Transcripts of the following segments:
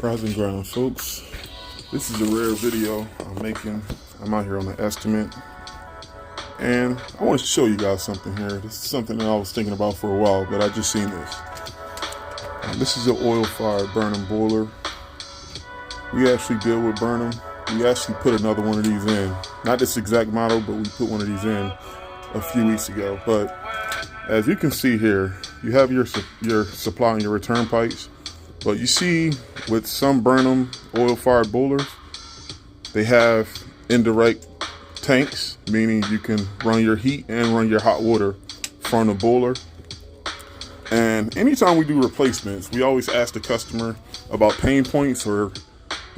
Rising ground, folks. This is a rare video I'm making. I'm out here on the estimate, and I want to show you guys something here. This is something that I was thinking about for a while, but I just seen this. This is an oil-fired Burnham boiler. We actually deal with Burnham. We actually put another one of these in. Not this exact model, but we put one of these in a few weeks ago. But as you can see here, you have your supply and your return pipes. But you see, with some Burnham oil-fired boilers, they have indirect tanks, meaning you can run your heat and run your hot water from the boiler. And anytime we do replacements, we always ask the customer about pain points, or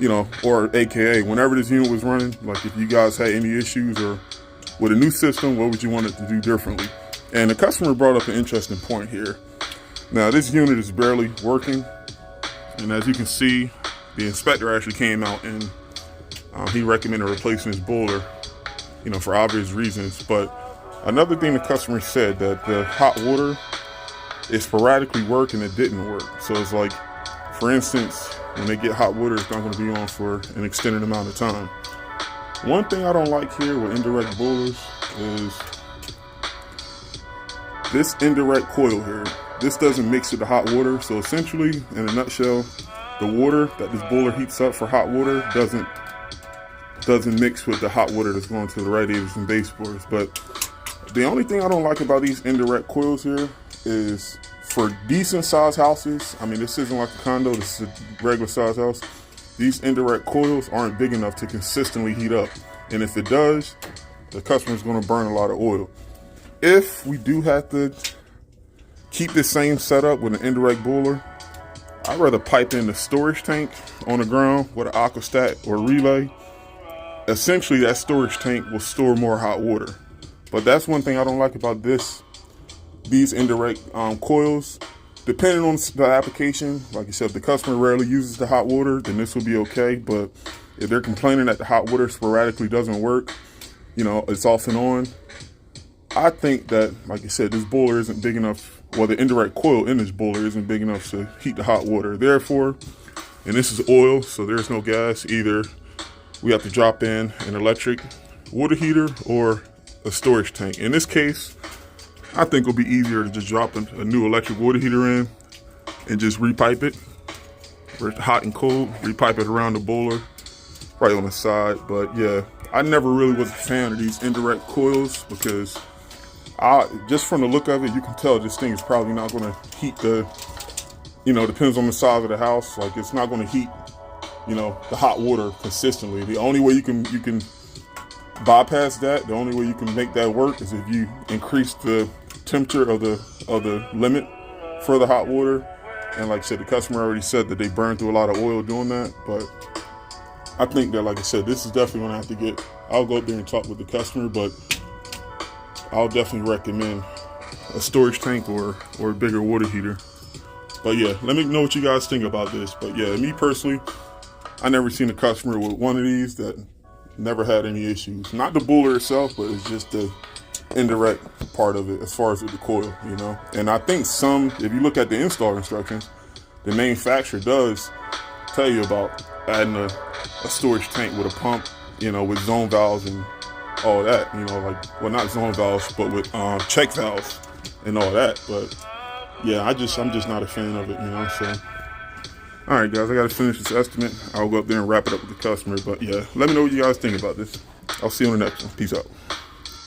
AKA, whenever this unit was running, like if you guys had any issues or with a new system, what would you want it to do differently? And the customer brought up an interesting point here. Now, this unit is barely working. And as you can see, the inspector actually came out and he recommended replacing his boiler, for obvious reasons. But another thing the customer said, that the hot water is sporadically work and it didn't work. So it's like, for instance, when they get hot water, it's not going to be on for an extended amount of time. One thing I don't like here with indirect boilers is this indirect coil here. This doesn't mix with the hot water. So essentially, in a nutshell, the water that this boiler heats up for hot water doesn't mix with the hot water that's going to the radiators and baseboards. But the only thing I don't like about these indirect coils here is, for decent sized houses, I mean, this isn't like a condo, this is a regular sized house, these indirect coils aren't big enough to consistently heat up. And if it does, the customer's going to burn a lot of oil. If we do have to keep the same setup with an indirect boiler, I'd rather pipe in the storage tank on the ground with an aquastat or relay. Essentially, that storage tank will store more hot water. But that's one thing I don't like about these indirect coils. Depending on the application, like I said, if the customer rarely uses the hot water, then this will be okay. But if they're complaining that the hot water sporadically doesn't work, it's off and on, I think that, like I said, this boiler isn't big enough. Well, the indirect coil in this boiler isn't big enough to heat the hot water. Therefore, and this is oil, so there's no gas, either we have to drop in an electric water heater or a storage tank. In this case, I think it'll be easier to just drop a new electric water heater in and just repipe it. Where it's hot and cold, repipe it around the boiler, right on the side. But yeah, I never really was a fan of these indirect coils because just from the look of it, you can tell this thing is probably not going to heat depends on the size of the house. Like, it's not going to heat, the hot water consistently. The only way you can bypass that, the only way you can make that work is if you increase the temperature of the limit for the hot water. And like I said, the customer already said that they burn through a lot of oil doing that. But I think that, like I said, this is definitely going to have to I'll go up there and talk with the customer, but I'll definitely recommend a storage tank or a bigger water heater. But yeah, let me know what you guys think about this. But yeah, me personally, I never seen a customer with one of these that never had any issues. Not the boiler itself, but it's just the indirect part of it as far as with the coil, And I think if you look at the install instructions, the manufacturer does tell you about adding a storage tank with a pump, with zone valves and all that, not zone valves, but with check valves and all that. But yeah, I'm just not a fan of it, so. All right, guys, I got to finish this estimate. I'll go up there and wrap it up with the customer. But yeah, let me know what you guys think about this. I'll see you on the next one. Peace out.